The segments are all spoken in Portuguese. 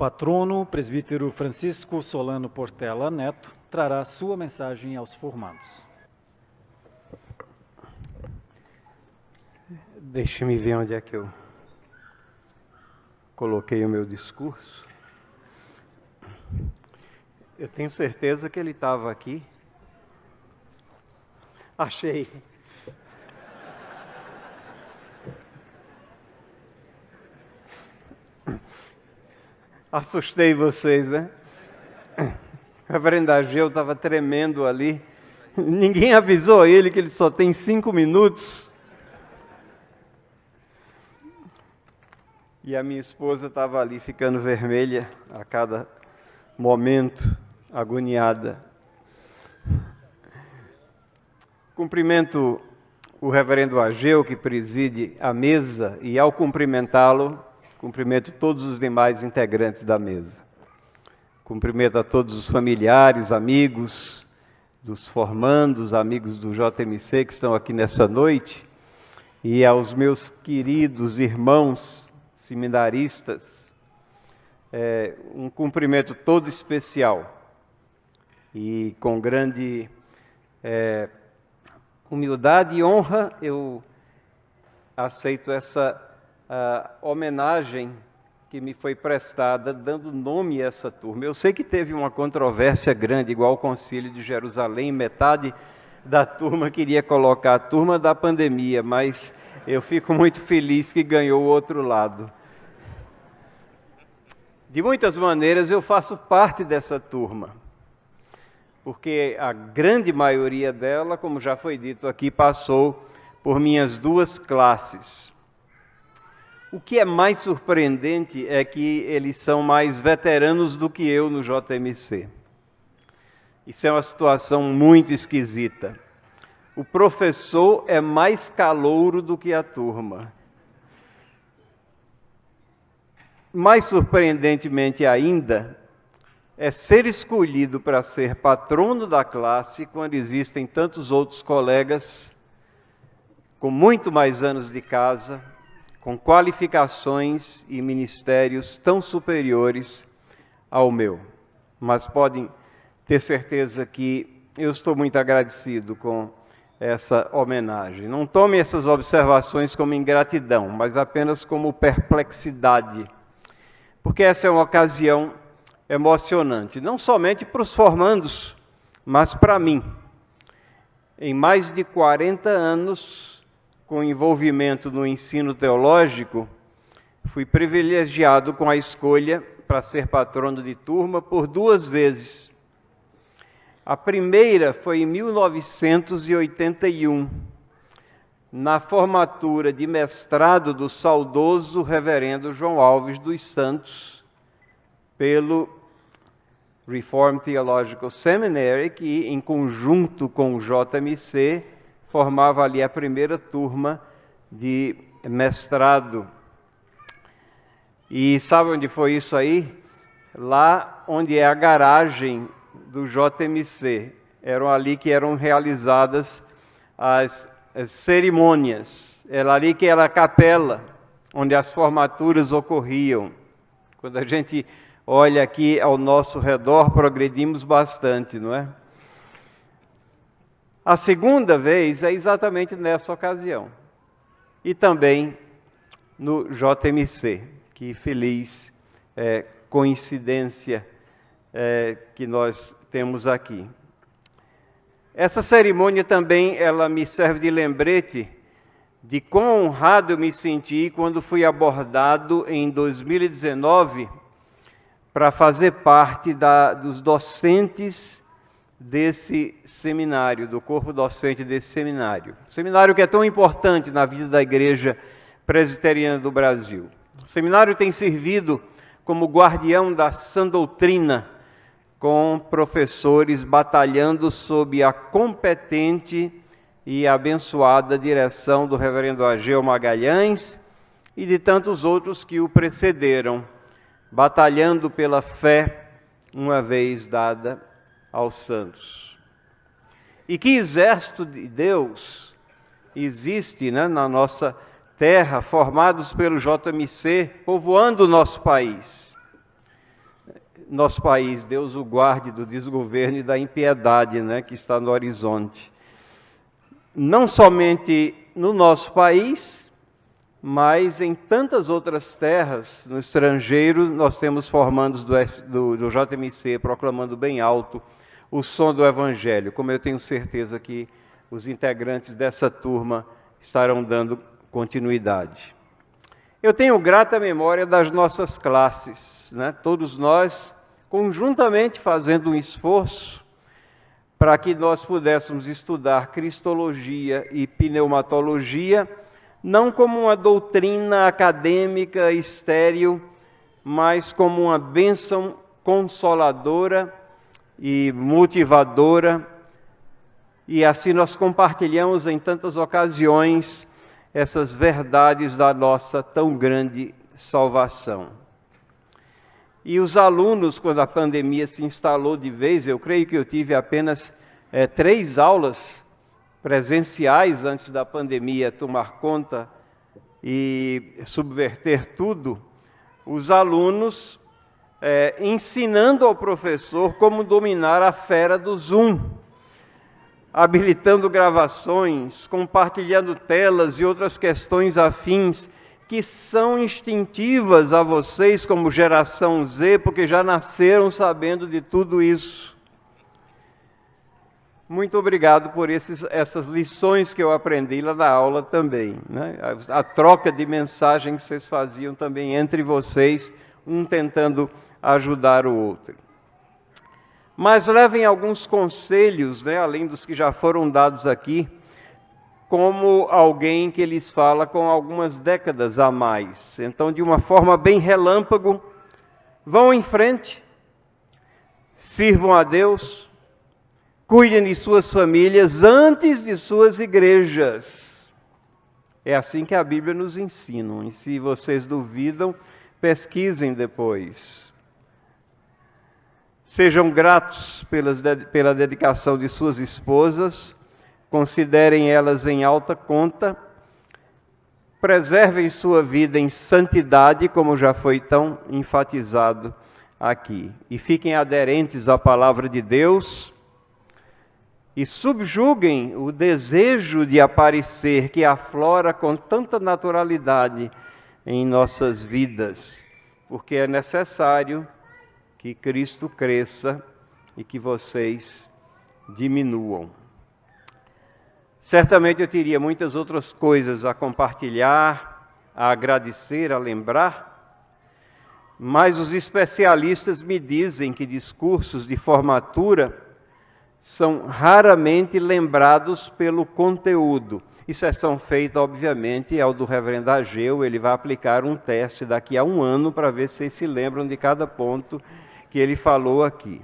patrono, presbítero Francisco Solano Portela Neto, trará sua mensagem aos formandos. Deixe-me ver onde é que eu coloquei o meu discurso. Eu tenho certeza que ele estava aqui. Achei. Assustei vocês, né? O reverendo Ageu estava tremendo ali. Ninguém avisou ele que ele só tem 5 minutos. E a minha esposa estava ali ficando vermelha a cada momento, agoniada. Cumprimento o reverendo Ageu, que preside a mesa, e ao cumprimentá-lo, cumprimento todos os demais integrantes da mesa. Cumprimento a todos os familiares, amigos dos formandos, amigos do JMC que estão aqui nessa noite, e aos meus queridos irmãos seminaristas, um cumprimento todo especial. E com grande humildade e honra eu aceito essa homenagem que me foi prestada, dando nome a essa turma. Eu sei que teve uma controvérsia grande, igual ao Concílio de Jerusalém, metade da turma queria colocar a turma da pandemia, mas eu fico muito feliz que ganhou o outro lado. De muitas maneiras eu faço parte dessa turma, porque a grande maioria dela, como já foi dito aqui, passou por minhas 2 classes. O que é mais surpreendente é que eles são mais veteranos do que eu no JMC. Isso é uma situação muito esquisita. O professor é mais calouro do que a turma. Mais surpreendentemente ainda, é ser escolhido para ser patrono da classe quando existem tantos outros colegas com muito mais anos de casa, com qualificações e ministérios tão superiores ao meu. Mas podem ter certeza que eu estou muito agradecido com essa homenagem. Não tome essas observações como ingratidão, mas apenas como perplexidade, porque essa é uma ocasião emocionante, não somente para os formandos, mas para mim. Em mais de 40 anos, com envolvimento no ensino teológico, fui privilegiado com a escolha para ser patrono de turma por 2 vezes. A primeira foi em 1981, na formatura de mestrado do saudoso reverendo João Alves dos Santos, pelo Reformed Theological Seminary, que em conjunto com o JMC formava ali a primeira turma de mestrado. E sabe onde foi isso aí? Lá onde é a garagem do JMC. Eram ali que eram realizadas as cerimônias. Era ali que era a capela, onde as formaturas ocorriam. Quando a gente olha aqui ao nosso redor, progredimos bastante, não é? A segunda vez é exatamente nessa ocasião. E também no JMC. Que feliz coincidência que nós temos aqui. Essa cerimônia também ela me serve de lembrete de quão honrado eu me senti quando fui abordado em 2019 para fazer parte dos docentes desse seminário, do corpo docente desse seminário. Seminário que é tão importante na vida da Igreja Presbiteriana do Brasil. O seminário tem servido como guardião da sã doutrina, com professores batalhando sob a competente e abençoada direção do reverendo Ageu Magalhães e de tantos outros que o precederam, batalhando pela fé uma vez dada aos santos. E que exército de Deus existe, né, na nossa terra, formados pelo JMC, povoando o nosso país. nosso país, Deus o guarde do desgoverno e da impiedade, né, que está no horizonte. Não somente no nosso país, mas em tantas outras terras, no estrangeiro, nós temos formandos do JMC proclamando bem alto o som do Evangelho, como eu tenho certeza que os integrantes dessa turma estarão dando continuidade. Eu tenho grata memória das nossas classes, né? Todos nós conjuntamente fazendo um esforço para que nós pudéssemos estudar cristologia e pneumatologia, não como uma doutrina acadêmica estéril, mas como uma bênção consoladora e motivadora, e assim nós compartilhamos em tantas ocasiões essas verdades da nossa tão grande salvação. E os alunos, quando a pandemia se instalou de vez, eu creio que eu tive apenas 3 aulas presenciais antes da pandemia tomar conta e subverter tudo, os alunos ensinando ao professor como dominar a fera do Zoom, habilitando gravações, compartilhando telas e outras questões afins que são instintivas a vocês como geração Z, porque já nasceram sabendo de tudo isso. Muito obrigado por essas lições que eu aprendi lá na aula também, né? A troca de mensagem que vocês faziam também entre vocês, um tentando ajudar o outro. Mas levem alguns conselhos, né, além dos que já foram dados aqui, como alguém que lhes fala com algumas décadas a mais. Então, de uma forma bem relâmpago, vão em frente, sirvam a Deus, cuidem de suas famílias antes de suas igrejas. É assim que a Bíblia nos ensina. E se vocês duvidam, pesquisem depois. Sejam gratos pela dedicação de suas esposas, considerem elas em alta conta, preservem sua vida em santidade, como já foi tão enfatizado aqui, e fiquem aderentes à palavra de Deus, e subjuguem o desejo de aparecer que aflora com tanta naturalidade em nossas vidas, porque é necessário que Cristo cresça e que vocês diminuam. Certamente eu teria muitas outras coisas a compartilhar, a agradecer, a lembrar, mas os especialistas me dizem que discursos de formatura são raramente lembrados pelo conteúdo. Exceção feita, obviamente, ao do reverendo Ageu. Ele vai aplicar um teste daqui a 1 ano para ver se vocês se lembram de cada ponto que ele falou aqui.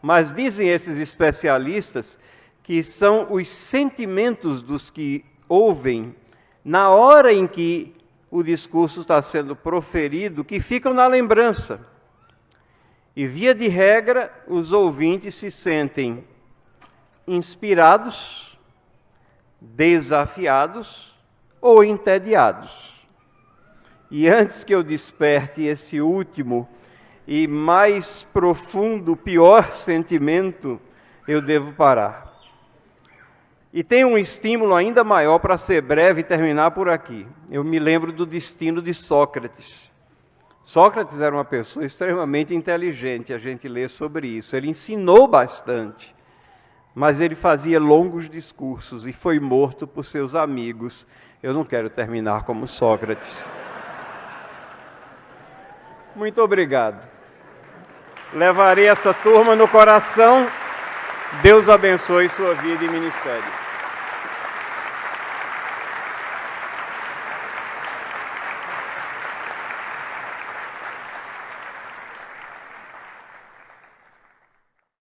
Mas dizem esses especialistas que são os sentimentos dos que ouvem na hora em que o discurso está sendo proferido que ficam na lembrança. E, via de regra, os ouvintes se sentem inspirados, desafiados ou entediados. E antes que eu desperte esse último e mais profundo, pior sentimento, eu devo parar. E tem um estímulo ainda maior para ser breve e terminar por aqui. Eu me lembro do destino de Sócrates. Sócrates era uma pessoa extremamente inteligente, a gente lê sobre isso. Ele ensinou bastante, mas ele fazia longos discursos e foi morto por seus amigos. Eu não quero terminar como Sócrates. Muito obrigado. Levarei essa turma no coração. Deus abençoe sua vida e ministério.